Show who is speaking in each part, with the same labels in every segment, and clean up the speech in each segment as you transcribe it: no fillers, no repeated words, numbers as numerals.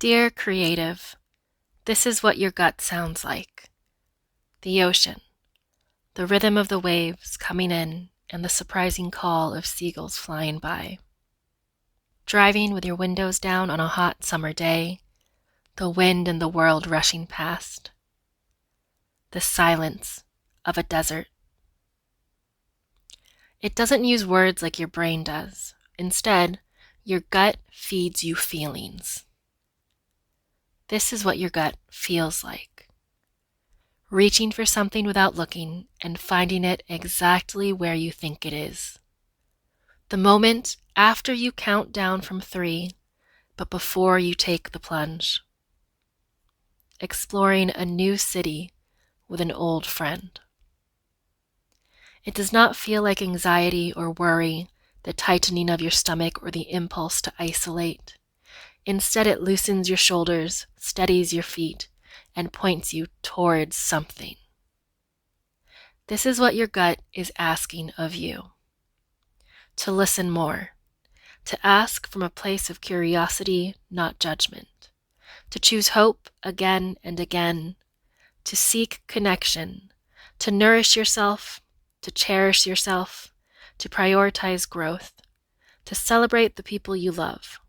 Speaker 1: Dear creative, this is what your gut sounds like. The ocean, the rhythm of the waves coming in, and the surprising call of seagulls flying by. Driving with your windows down on a hot summer day, the wind and the world rushing past. The silence of a desert. It doesn't use words like your brain does. Instead, your gut feeds you feelings. This is what your gut feels like. Reaching for something without looking and finding it exactly where you think it is. The moment after you count down from 3, but before you take the plunge. Exploring a new city with an old friend. It does not feel like anxiety or worry, the tightening of your stomach, or the impulse to isolate. Instead, it loosens your shoulders, steadies your feet, and points you towards something. This is what your gut is asking of you. To listen more. To ask from a place of curiosity, not judgment. To choose hope again and again. To seek connection. To nourish yourself. To cherish yourself. To prioritize growth. To celebrate the people you love.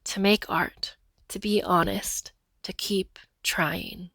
Speaker 1: To make art. To be honest. To keep trying.